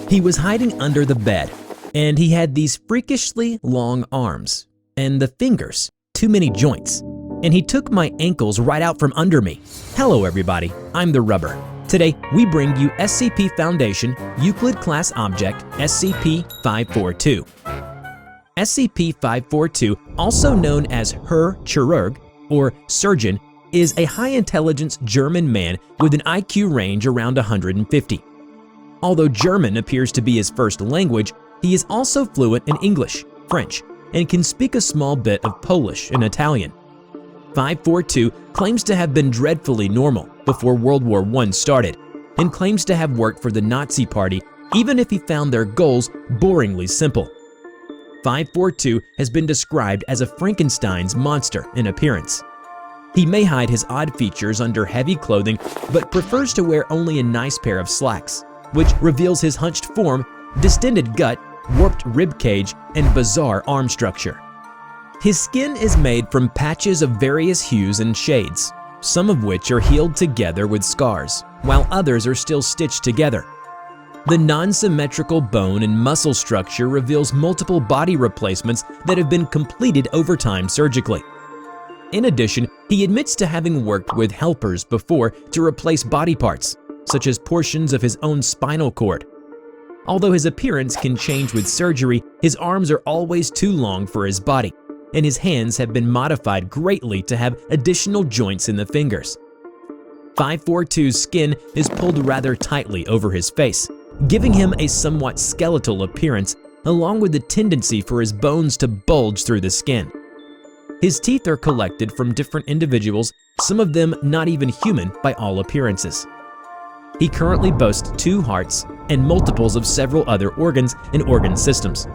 He was hiding under the bed, and he had these freakishly long arms, and the fingers, too many joints, and he took my ankles right out from under me. Hello everybody, I'm TheRubber. Today, we bring you SCP Foundation Euclid Class Object SCP-542. SCP-542, also known as Herr Chirurg, or Surgeon, is a high-intelligence German man with an IQ range around 150. Although German appears to be his first language, he is also fluent in English, French, and can speak a small bit of Polish and Italian. 542 claims to have been dreadfully normal before World War I started, and claims to have worked for the Nazi Party even if he found their goals boringly simple. 542 has been described as a Frankenstein's monster in appearance. He may hide his odd features under heavy clothing, but prefers to wear only a nice pair of slacks, which reveals his hunched form, distended gut, warped rib cage, and bizarre arm structure. His skin is made from patches of various hues and shades, some of which are healed together with scars, while others are still stitched together. The non-symmetrical bone and muscle structure reveals multiple body replacements that have been completed over time surgically. In addition, he admits to having worked with helpers before to replace body parts, such as portions of his own spinal cord. Although his appearance can change with surgery, his arms are always too long for his body, and his hands have been modified greatly to have additional joints in the fingers. 542's skin is pulled rather tightly over his face, giving him a somewhat skeletal appearance, along with the tendency for his bones to bulge through the skin. His teeth are collected from different individuals, some of them not even human by all appearances. He currently boasts 2 hearts and multiples of several other organs and organ systems.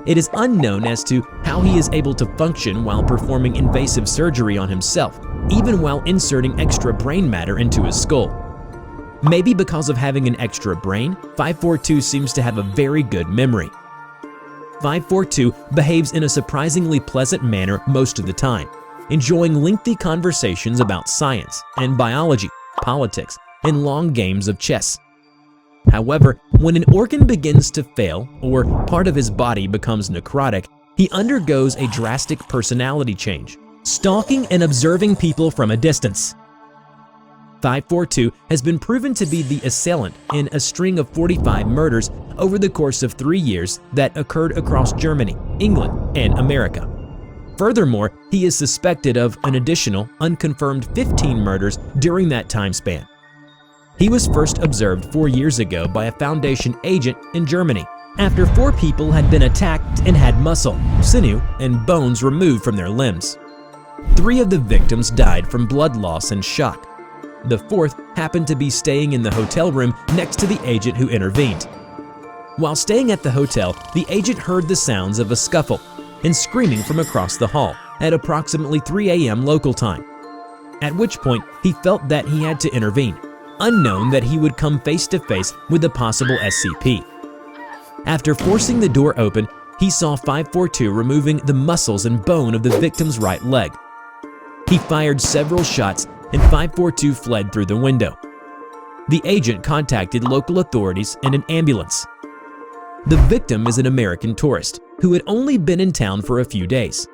It is unknown as to how he is able to function while performing invasive surgery on himself, even while inserting extra brain matter into his skull. Maybe because of having an extra brain, 542 seems to have a very good memory. 542 behaves in a surprisingly pleasant manner most of the time, enjoying lengthy conversations about science and biology, politics, and long games of chess. However, when an organ begins to fail or part of his body becomes necrotic, he undergoes a drastic personality change, stalking and observing people from a distance. 542 has been proven to be the assailant in a string of 45 murders over the course of 3 years that occurred across Germany, England, and America. Furthermore, he is suspected of an additional, unconfirmed 15 murders during that time span. He was first observed 4 years ago by a Foundation agent in Germany, after 4 people had been attacked and had muscle, sinew, and bones removed from their limbs. 3 of the victims died from blood loss and shock. The 4th happened to be staying in the hotel room next to the agent who intervened. While staying at the hotel, the agent heard the sounds of a scuffle and screaming from across the hall at approximately 3 a.m. local time, at which point he felt that he had to intervene, unknown that he would come face to face with a possible SCP. After forcing the door open, he saw 542 removing the muscles and bone of the victim's right leg. He fired several shots and 542 fled through the window. The agent contacted local authorities and an ambulance. The victim is an American tourist who had only been in town for a few days.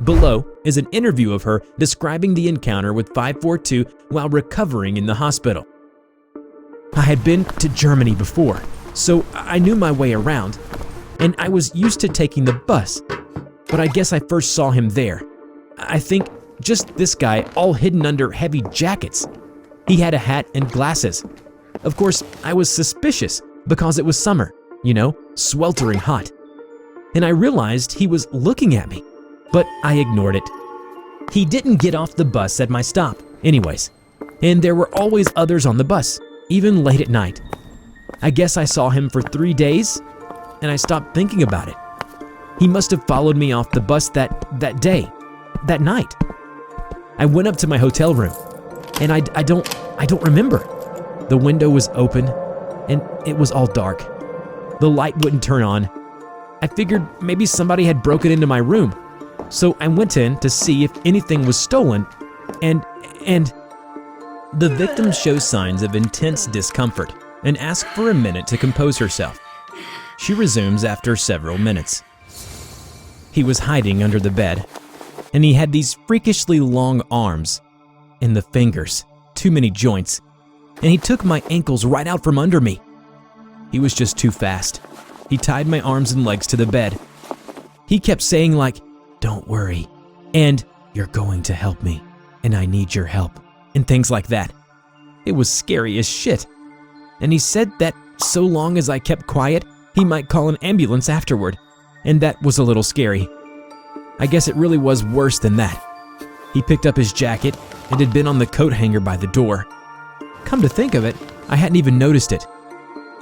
Below is an interview of her describing the encounter with 542 while recovering in the hospital. "I had been to Germany before, so I knew my way around, and I was used to taking the bus, but I guess I first saw him there. I think just this guy all hidden under heavy jackets. He had a hat and glasses. Of course, I was suspicious because it was summer, you know, sweltering hot. And I realized he was looking at me, but I ignored it. He didn't get off the bus at my stop, anyways, and there were always others on the bus, even late at night. I guess I saw him for 3 days, and I stopped thinking about it. He must have followed me off the bus that day, that night. I went up to my hotel room, and I don't remember. The window was open, and it was all dark. The light wouldn't turn on. I figured maybe somebody had broken into my room, so I went in to see if anything was stolen, and The victim shows signs of intense discomfort and asks for a minute to compose herself. She resumes after several minutes. He was hiding under the bed, and he had these freakishly long arms and the fingers, too many joints, and he took my ankles right out from under me. He was just too fast. He tied my arms and legs to the bed. He kept saying like, "Don't worry," and "You're going to help me, and I need your help," and things like that. It was scary as shit. And he said that so long as I kept quiet, he might call an ambulance afterward, and that was a little scary. I guess it really was worse than that. He picked up his jacket and had been on the coat hanger by the door. Come to think of it, I hadn't even noticed it.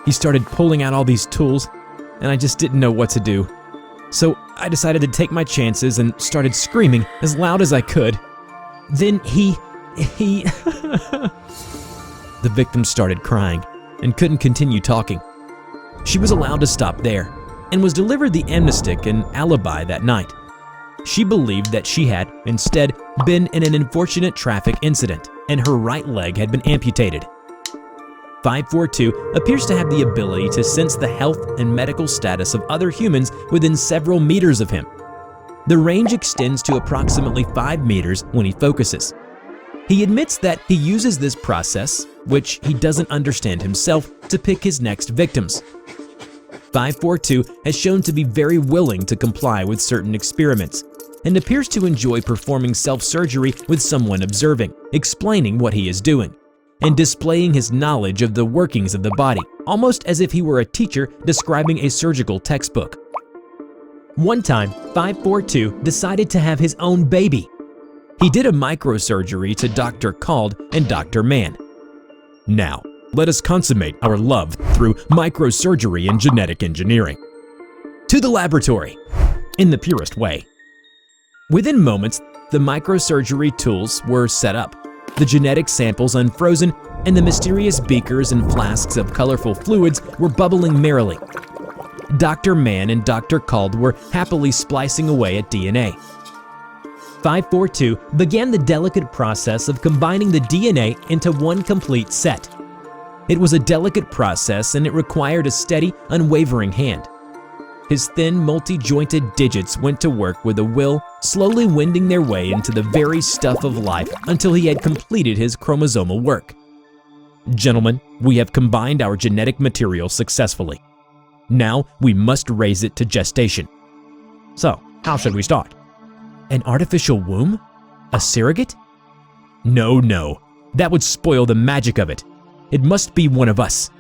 He started pulling out all these tools, and I just didn't know what to do. So I decided to take my chances and started screaming as loud as I could. Then he... The victim started crying and couldn't continue talking. She was allowed to stop there and was delivered the amnestic and alibi that night. She believed that she had, instead, been in an unfortunate traffic incident and her right leg had been amputated. 542 appears to have the ability to sense the health and medical status of other humans within several meters of him. The range extends to approximately 5 meters when he focuses. He admits that he uses this process, which he doesn't understand himself, to pick his next victims. 542 has shown to be very willing to comply with certain experiments and appears to enjoy performing self-surgery with someone observing, explaining what he is doing, and displaying his knowledge of the workings of the body, almost as if he were a teacher describing a surgical textbook. One time, 542 decided to have his own baby. He did a microsurgery to Dr. Cald and Dr. Mann. Now, let us consummate our love through microsurgery and genetic engineering. To the laboratory, in the purest way. Within moments, the microsurgery tools were set up, the genetic samples unfrozen, and the mysterious beakers and flasks of colorful fluids were bubbling merrily. Dr. Mann and Dr. Cald were happily splicing away at DNA. 542 began the delicate process of combining the DNA into one complete set. It was a delicate process and it required a steady, unwavering hand. His thin, multi-jointed digits went to work with a will, slowly wending their way into the very stuff of life until he had completed his chromosomal work. Gentlemen, we have combined our genetic material successfully. Now we must raise it to gestation. So, how should we start? An artificial womb? A surrogate? No, that would spoil the magic of it. It must be one of us.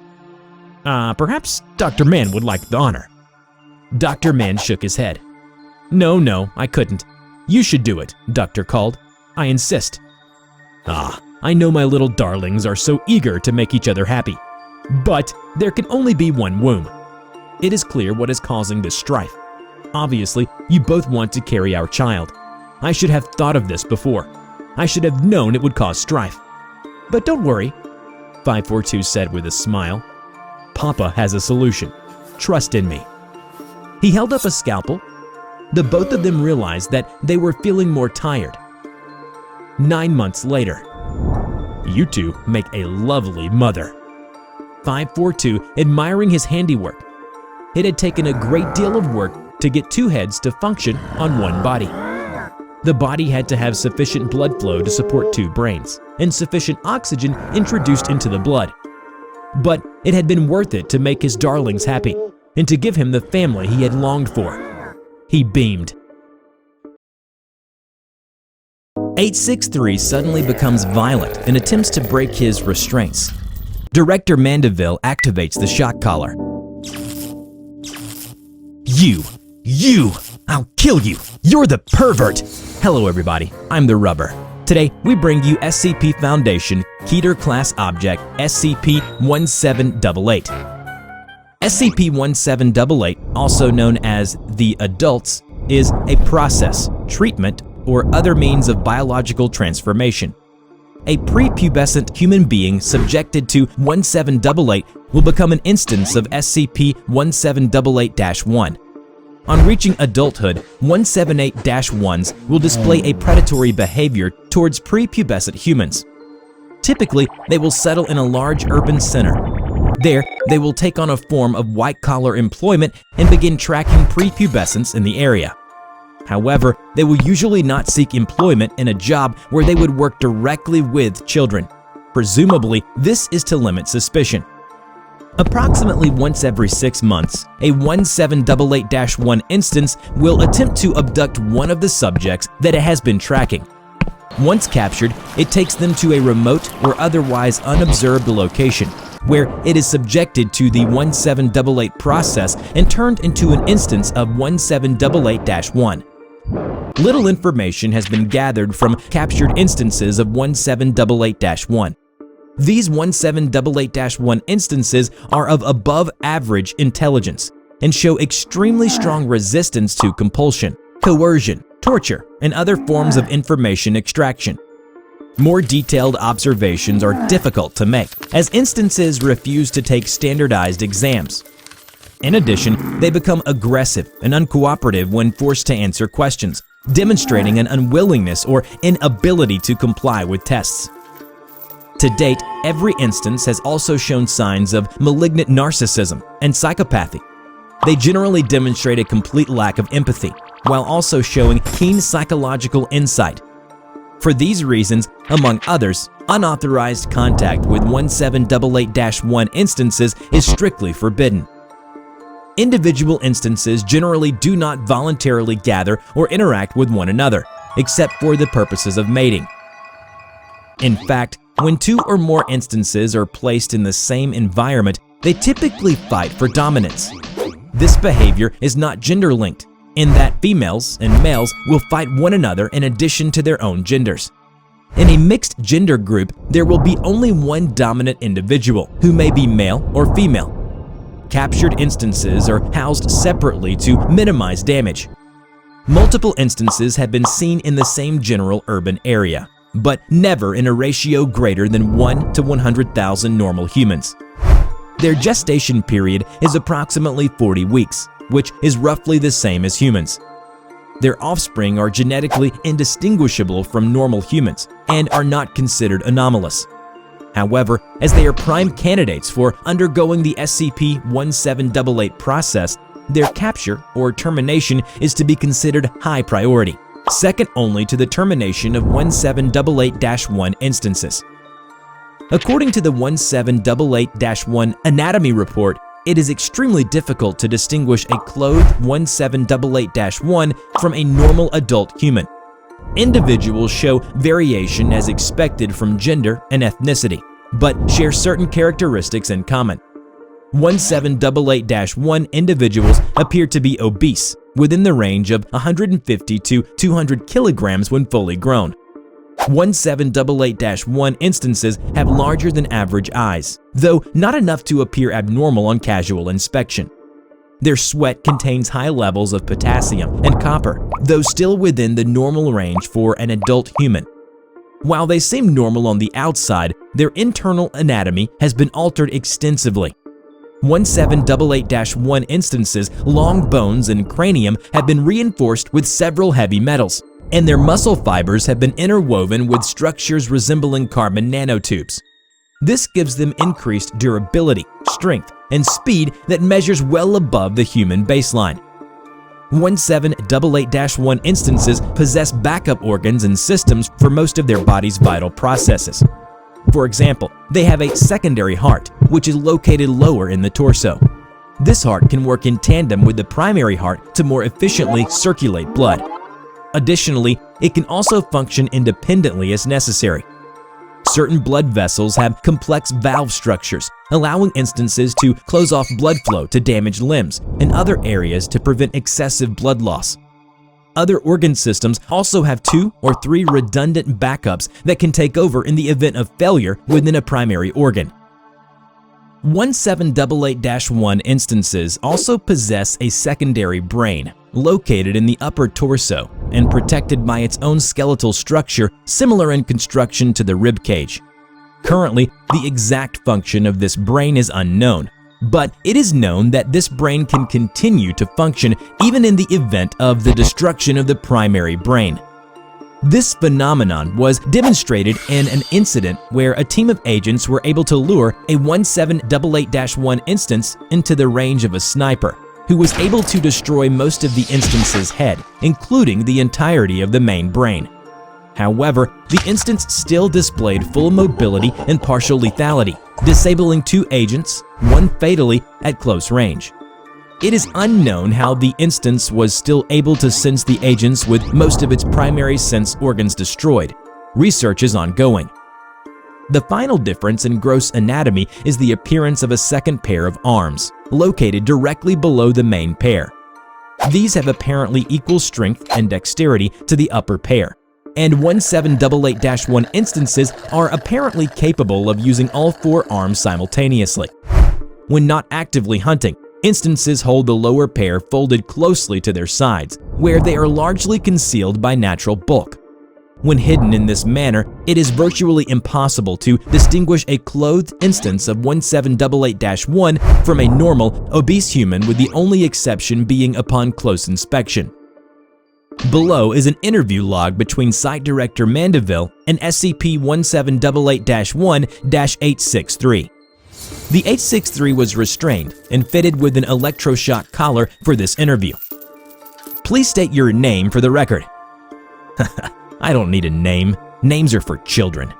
Perhaps Dr. Mann would like the honor. Dr. Mann shook his head. No, I couldn't. You should do it, Dr. Cald. I insist. I know my little darlings are so eager to make each other happy. But there can only be one womb. It is clear what is causing this strife. Obviously, you both want to carry our child. I should have thought of this before. I should have known it would cause strife. But don't worry, 542 said with a smile. Papa has a solution. Trust in me. He held up a scalpel. The both of them realized that they were feeling more tired. 9 months later, you two make a lovely mother. 542 admiring his handiwork. It had taken a great deal of work to get two heads to function on one body. The body had to have sufficient blood flow to support two brains, and sufficient oxygen introduced into the blood. But it had been worth it to make his darlings happy, and to give him the family he had longed for. He beamed. 863 suddenly becomes violent and attempts to break his restraints. Director Mandeville activates the shock collar. You! I'll kill you! You're the pervert! Hello everybody, I'm TheRubber. Today, we bring you SCP Foundation Keter Class Object SCP-1788. SCP-1788, also known as the Adults, is a process, treatment, or other means of biological transformation. A prepubescent human being subjected to 1788 will become an instance of SCP-1788-1. On reaching adulthood, 178-1s will display a predatory behavior towards prepubescent humans. Typically, they will settle in a large urban center, There, they will take on a form of white-collar employment and begin tracking prepubescence in the area. However, they will usually not seek employment in a job where they would work directly with children. Presumably, this is to limit suspicion. Approximately once every 6 months, a 1788-1 instance will attempt to abduct one of the subjects that it has been tracking. Once captured, it takes them to a remote or otherwise unobserved location, where it is subjected to the 1788 process and turned into an instance of 1788-1. Little information has been gathered from captured instances of 1788-1. These 1788-1 instances are of above-average intelligence and show extremely strong resistance to compulsion, coercion, torture, and other forms of information extraction. More detailed observations are difficult to make, as instances refuse to take standardized exams. In addition, they become aggressive and uncooperative when forced to answer questions, demonstrating an unwillingness or inability to comply with tests. To date, every instance has also shown signs of malignant narcissism and psychopathy. They generally demonstrate a complete lack of empathy, while also showing keen psychological insight. For these reasons, among others, unauthorized contact with 1788-1 instances is strictly forbidden. Individual instances generally do not voluntarily gather or interact with one another, except for the purposes of mating. In fact, when 2 or more instances are placed in the same environment, they typically fight for dominance. This behavior is not gender-linked, in that females and males will fight one another in addition to their own genders. In a mixed gender group, there will be only one dominant individual, who may be male or female. Captured instances are housed separately to minimize damage. Multiple instances have been seen in the same general urban area, but never in a ratio greater than 1 to 100,000 normal humans. Their gestation period is approximately 40 weeks, which is roughly the same as humans. Their offspring are genetically indistinguishable from normal humans and are not considered anomalous. However, as they are prime candidates for undergoing the SCP-1788 process, their capture or termination is to be considered high priority, second only to the termination of 1788-1 instances. According to the 1788-1 anatomy report, it is extremely difficult to distinguish a clothed 1788-1 from a normal adult human. Individuals show variation as expected from gender and ethnicity, but share certain characteristics in common. 1788-1 individuals appear to be obese, within the range of 150 to 200 kilograms when fully grown. 1788-1 instances have larger than average eyes, though not enough to appear abnormal on casual inspection. Their sweat contains high levels of potassium and copper, though still within the normal range for an adult human. While they seem normal on the outside, their internal anatomy has been altered extensively. 1788-1 instances' long bones and cranium have been reinforced with several heavy metals, and their muscle fibers have been interwoven with structures resembling carbon nanotubes. This gives them increased durability, strength, and speed that measures well above the human baseline. 1788-1 instances possess backup organs and systems for most of their body's vital processes. For example, they have a secondary heart, which is located lower in the torso. This heart can work in tandem with the primary heart to more efficiently circulate blood. Additionally, it can also function independently as necessary. Certain blood vessels have complex valve structures, allowing instances to close off blood flow to damaged limbs and other areas to prevent excessive blood loss. Other organ systems also have 2 or 3 redundant backups that can take over in the event of failure within a primary organ. 1788-1 instances also possess a secondary brain, located in the upper torso and protected by its own skeletal structure similar in construction to the rib cage. Currently, the exact function of this brain is unknown, but it is known that this brain can continue to function even in the event of the destruction of the primary brain. This phenomenon was demonstrated in an incident where a team of agents were able to lure a 1788-1 instance into the range of a sniper, who was able to destroy most of the instance's head, including the entirety of the main brain. However, the instance still displayed full mobility and partial lethality, disabling 2 agents, 1 fatally, at close range. It is unknown how the instance was still able to sense the agents with most of its primary sense organs destroyed. Research is ongoing. The final difference in gross anatomy is the appearance of a second pair of arms, located directly below the main pair. These have apparently equal strength and dexterity to the upper pair, and 1788-1 instances are apparently capable of using all 4 arms simultaneously. When not actively hunting, instances hold the lower pair folded closely to their sides, where they are largely concealed by natural bulk. When hidden in this manner, it is virtually impossible to distinguish a clothed instance of 1788-1 from a normal, obese human, with the only exception being upon close inspection. Below is an interview log between Site Director Mandeville and SCP-1788-1-863. The 863 was restrained and fitted with an electroshock collar for this interview. Please state your name for the record. I don't need a name. Names are for children.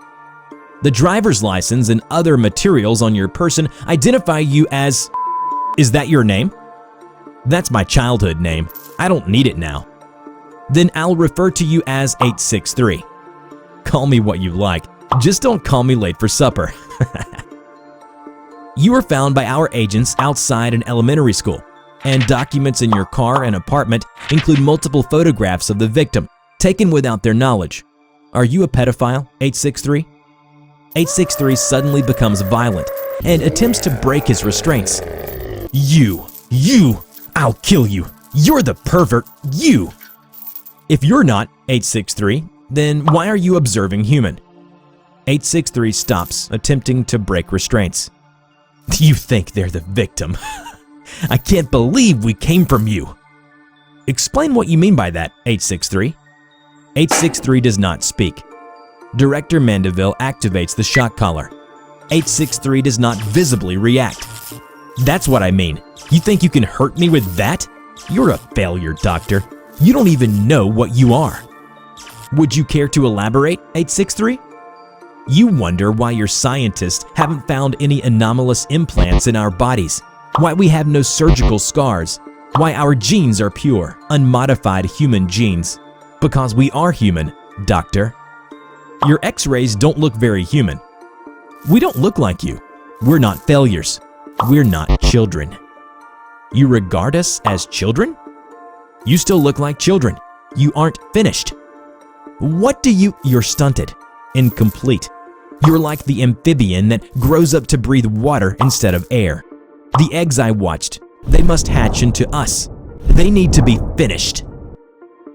The driver's license and other materials on your person identify you as… Is that your name? That's my childhood name. I don't need it now. Then I'll refer to you as 863. Call me what you like. Just don't call me late for supper. You were found by our agents outside an elementary school, and documents in your car and apartment include multiple photographs of the victim, taken without their knowledge. Are you a pedophile, 863? 863 suddenly becomes violent and attempts to break his restraints. You, I'll kill you. You're the pervert, you. If you're not, 863, then why are you observing human? 863 stops, attempting to break restraints. You think they're the victim. I can't believe we came from you. Explain what you mean by that, 863. 863 does not speak. Director Mandeville activates the shock collar. 863 does not visibly react. That's what I mean. You think you can hurt me with that? You're a failure, Doctor. You don't even know what you are. Would you care to elaborate, 863? You wonder why your scientists haven't found any anomalous implants in our bodies, why we have no surgical scars, why our genes are pure, unmodified human genes. Because we are human, Doctor. Your x-rays don't look very human. We don't look like you. We're not failures. We're not children. You regard us as children? You still look like children. You aren't finished. What do you… You're stunted, incomplete. You're like the amphibian that grows up to breathe water instead of air. The eggs I watched, they must hatch into us. They need to be finished.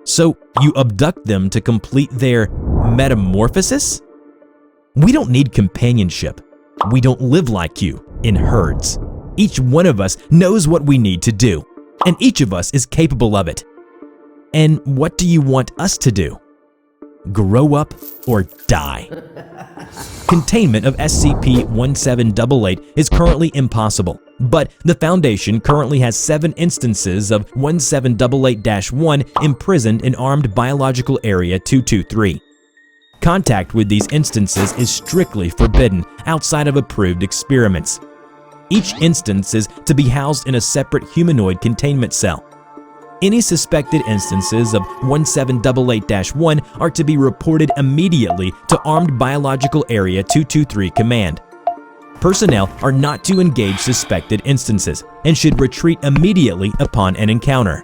So you abduct them to complete their metamorphosis? We don't need companionship. We don't live like you, in herds. Each one of us knows what we need to do, and each of us is capable of it. And what do you want us to do? Grow up or die. Containment of SCP-1788 is currently impossible, but the Foundation currently has 7 instances of 1788-1 imprisoned in Armed Biological Area 223. Contact with these instances is strictly forbidden outside of approved experiments. Each instance is to be housed in a separate humanoid containment cell. Any suspected instances of 1788-1 are to be reported immediately to Armed Biological Area 223 Command. Personnel are not to engage suspected instances and should retreat immediately upon an encounter.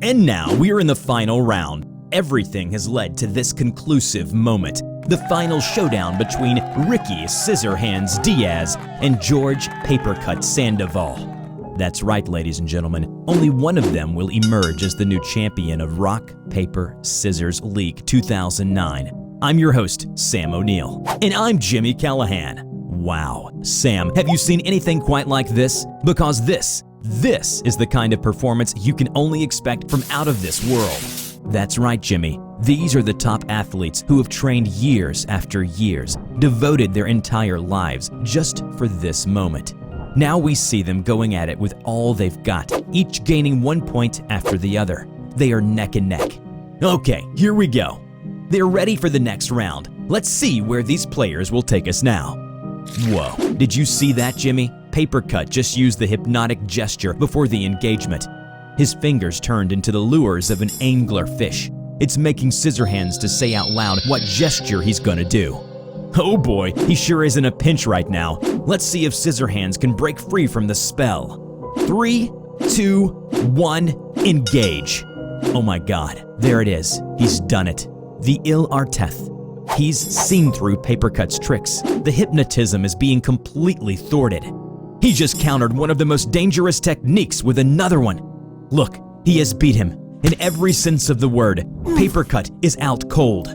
And now we are in the final round. Everything has led to this conclusive moment. The final showdown between Ricky Scissorhands Diaz and George Papercut Sandoval. That's right, ladies and gentlemen, only one of them will emerge as the new champion of Rock, Paper, Scissors League 2009. I'm your host, Sam O'Neill. And I'm Jimmy Callahan. Wow, Sam, have you seen anything quite like this? Because this is the kind of performance you can only expect from out of this world. That's right, Jimmy. These are the top athletes who have trained years after years, devoted their entire lives just for this moment. Now we see them going at it with all they've got, each gaining 1 point after the other. They are neck and neck. Okay, here we go. They're ready for the next round. Let's see where these players will take us now. Whoa, did you see that, Jimmy? Papercut just used the hypnotic gesture before the engagement. His fingers turned into the lures of an anglerfish. It's making Scissorhands to say out loud what gesture he's gonna do. Oh boy, he sure is in a pinch right now. Let's see if Scissorhands can break free from the spell. 3, 2, 1, engage. Oh my god, there it is. He's done it. The Ill-Arteth. He's seen through Papercut's tricks. The hypnotism is being completely thwarted. He just countered one of the most dangerous techniques with another one. Look, he has beat him. In every sense of the word, Papercut is out cold.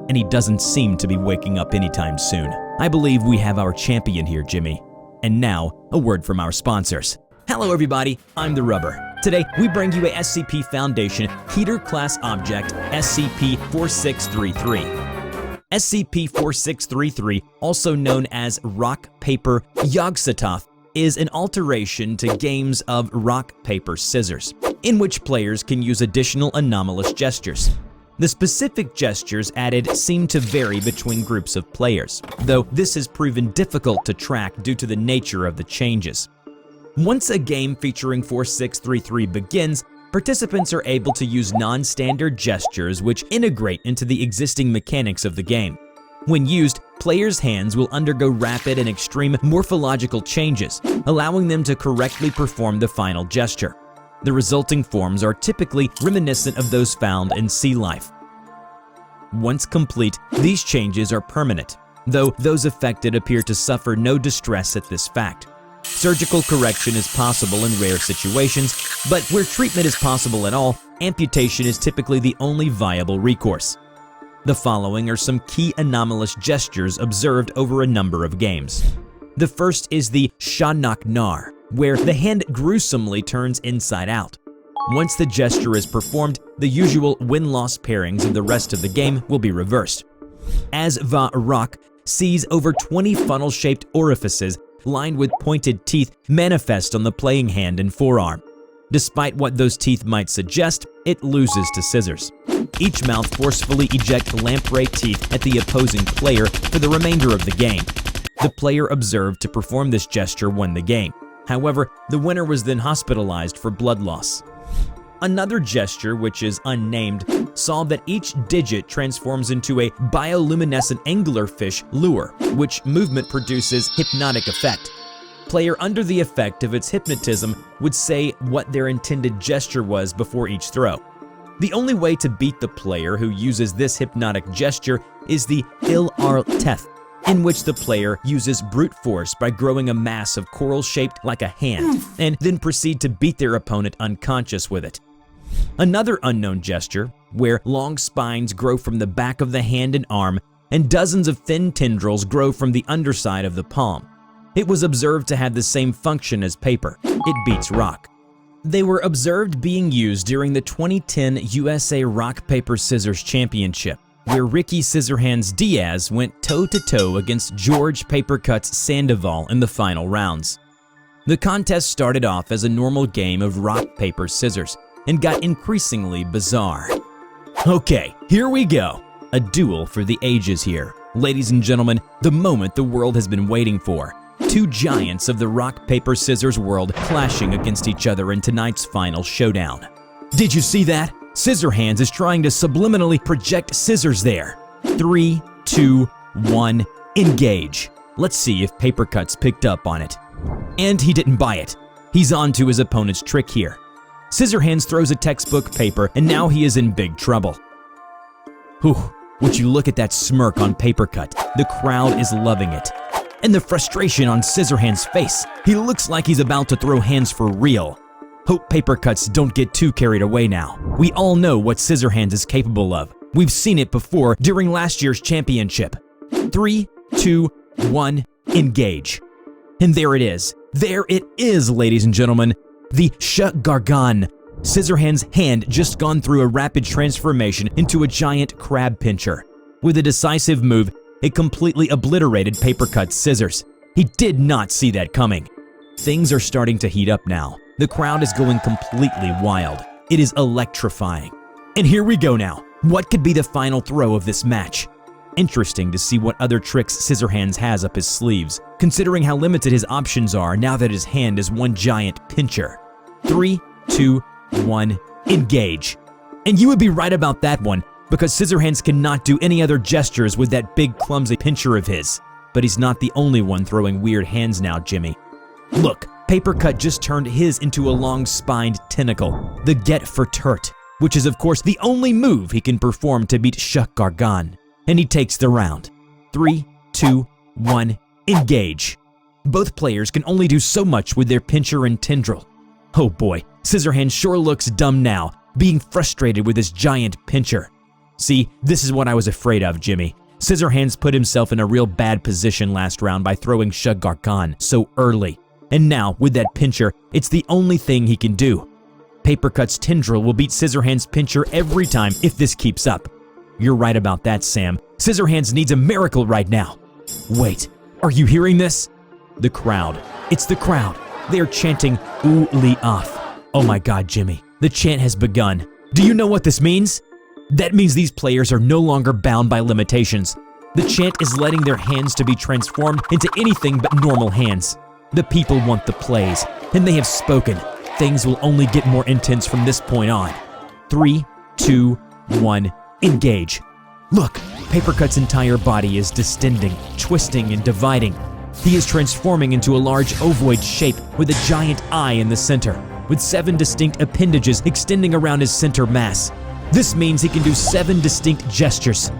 And he doesn't seem to be waking up anytime soon. I believe we have our champion here, Jimmy. And now, a word from our sponsors. Hello everybody, I'm TheRubber. Today, we bring you a SCP Foundation Heater Class Object, SCP-4633. SCP-4633, also known as Rock, Paper, Yog-Sothoth, is an alteration to games of rock, paper, scissors, in which players can use additional anomalous gestures. The specific gestures added seem to vary between groups of players, though this has proven difficult to track due to the nature of the changes. Once a game featuring 4633 begins, participants are able to use non-standard gestures which integrate into the existing mechanics of the game. When used, players' hands will undergo rapid and extreme morphological changes, allowing them to correctly perform the final gesture. The resulting forms are typically reminiscent of those found in sea life. Once complete, these changes are permanent, though those affected appear to suffer no distress at this fact. Surgical correction is possible in rare situations, but where treatment is possible at all, amputation is typically the only viable recourse. The following are some key anomalous gestures observed over a number of games. The first is the Sha-Nak-Nar, where the hand gruesomely turns inside out. Once the gesture is performed, the usual win-loss pairings of the rest of the game will be reversed. As Va-Rock sees over 20 funnel-shaped orifices lined with pointed teeth manifest on the playing hand and forearm. Despite what those teeth might suggest, it loses to scissors. Each mouth forcefully ejects lamprey teeth at the opposing player for the remainder of the game. The player observed to perform this gesture won the game. However, the winner was then hospitalized for blood loss. Another gesture, which is unnamed, saw that each digit transforms into a bioluminescent anglerfish lure, which movement produces hypnotic effect. Player under the effect of its hypnotism would say what their intended gesture was before each throw. The only way to beat the player who uses this hypnotic gesture is the Ill-Arteth, in which the player uses brute force by growing a mass of coral shaped like a hand, and then proceed to beat their opponent unconscious with it. Another unknown gesture, where long spines grow from the back of the hand and arm, and dozens of thin tendrils grow from the underside of the palm. It was observed to have the same function as paper. It beats rock. They were observed being used during the 2010 USA Rock Paper Scissors Championship, where Ricky Scissorhands Diaz went toe-to-toe against George Papercuts Sandoval in the final rounds. The contest started off as a normal game of rock, paper, scissors, and got increasingly bizarre. Okay, here we go. A duel for the ages here. Ladies and gentlemen, the moment the world has been waiting for. Two giants of the rock, paper, scissors world clashing against each other in tonight's final showdown. Did you see that? Scissorhands is trying to subliminally project scissors there. 3, 2, 1, engage. Let's see if Papercuts picked up on it. And he didn't buy it. He's on to his opponent's trick here. Scissorhands throws a textbook paper, and now he is in big trouble. Whew, would you look at that smirk on Papercut? The crowd is loving it. And the frustration on Scissorhands' face. He looks like he's about to throw hands for real. Hope Papercuts don't get too carried away now. We all know what Scissorhands is capable of. We've seen it before during last year's championship. 3, 2, 1, engage. And there it is. There it is, ladies and gentlemen. The Shgargan, Scissorhands' hand just gone through a rapid transformation into a giant crab pincher. With a decisive move, it completely obliterated Papercut's scissors. He did not see that coming. Things are starting to heat up now. The crowd is going completely wild. It is electrifying. And here we go now. What could be the final throw of this match? Interesting to see what other tricks Scissorhands has up his sleeves, considering how limited his options are now that his hand is one giant pincher. 3, 2, 1, engage. And you would be right about that one, because Scissorhands cannot do any other gestures with that big clumsy pincher of his. But he's not the only one throwing weird hands now, Jimmy. Look, Papercut just turned his into a long-spined tentacle, the Get for Turt, which is of course the only move he can perform to beat Shuk Gargan. And he takes the round. 3, 2, 1, engage. Both players can only do so much with their pincher and tendril. Oh boy, Scissorhands sure looks dumb now, being frustrated with his giant pincher. See, this is what I was afraid of, Jimmy. Scissorhands put himself in a real bad position last round by throwing Shuk Gargan so early. And now, with that pincher, it's the only thing he can do. Papercut's tendril will beat Scissorhands' pincher every time if this keeps up. You're right about that, Sam. Scissorhands needs a miracle right now. Wait, are you hearing this? The crowd. It's the crowd. They are chanting "Oo Li Off." Oh my god, Jimmy. The chant has begun. Do you know what this means? That means these players are no longer bound by limitations. The chant is letting their hands to be transformed into anything but normal hands. The people want the plays, and they have spoken. Things will only get more intense from this point on. 3, 2, 1, engage. Look, Papercut's entire body is distending, twisting, and dividing. He is transforming into a large ovoid shape with a giant eye in the center, with 7 distinct appendages extending around his center mass. This means he can do 7 distinct gestures.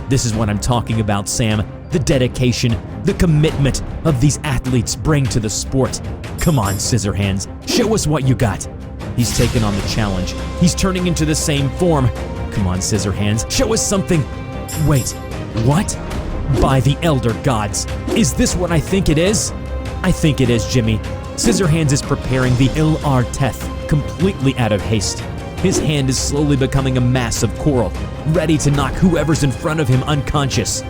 This is what I'm talking about, Sam. The dedication, the commitment of these athletes bring to the sport. Come on, Scissorhands, show us what you got. He's taken on the challenge. He's turning into the same form. Come on, Scissorhands, show us something. Wait, what? By the Elder Gods, is this what I think it is? I think it is, Jimmy. Scissorhands is preparing the Il-Ar-Teth, completely out of haste. His hand is slowly becoming a mass of coral, ready to knock whoever's in front of him unconscious.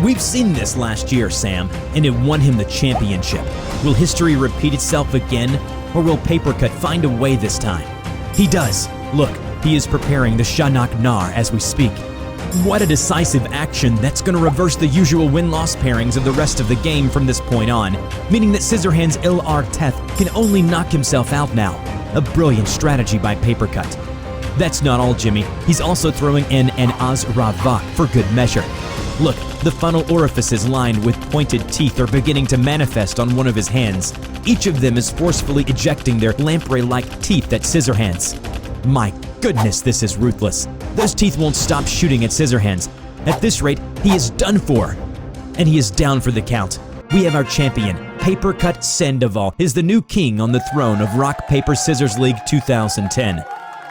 We've seen this last year, Sam, and it won him the championship. Will history repeat itself again, or will Papercut find a way this time? He does. Look, he is preparing the Shanak Nar as we speak. What a decisive action that's going to reverse the usual win-loss pairings of the rest of the game from this point on, meaning that Scissorhands' Il-Ar-Teth can only knock himself out now. A brilliant strategy by Papercut. That's not all, Jimmy. He's also throwing in an Az-Ra-Vak for good measure. Look, the funnel orifices lined with pointed teeth are beginning to manifest on one of his hands. Each of them is forcefully ejecting their lamprey-like teeth at Scissorhands. My goodness, this is ruthless. Those teeth won't stop shooting at Scissorhands. At this rate, he is done for. And he is down for the count. We have our champion. Papercut Sandoval is the new king on the throne of Rock, Paper, Scissors League 2010.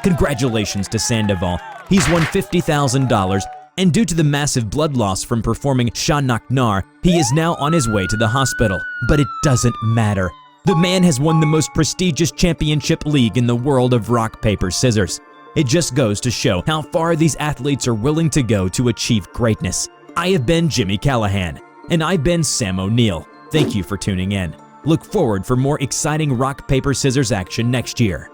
Congratulations to Sandoval. He's won $50,000, and due to the massive blood loss from performing Shanak Nar, he is now on his way to the hospital. But it doesn't matter. The man has won the most prestigious championship league in the world of rock, paper, scissors. It just goes to show how far these athletes are willing to go to achieve greatness. I have been Jimmy Callahan, and I've been Sam O'Neill. Thank you for tuning in. Look forward for more exciting rock, paper, scissors action next year.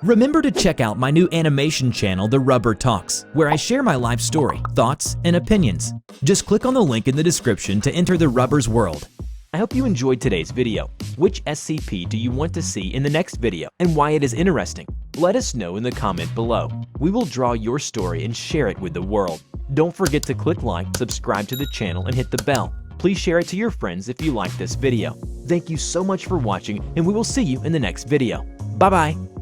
Remember to check out my new animation channel, TheRubber Talks, where I share my life story, thoughts, and opinions. Just click on the link in the description to enter the Rubber's world. I hope you enjoyed today's video. Which SCP do you want to see in the next video, and why it is interesting? Let us know in the comment below. We will draw your story and share it with the world. Don't forget to click like, subscribe to the channel, and hit the bell. Please share it to your friends if you like this video. Thank you so much for watching, and we will see you in the next video. Bye-bye.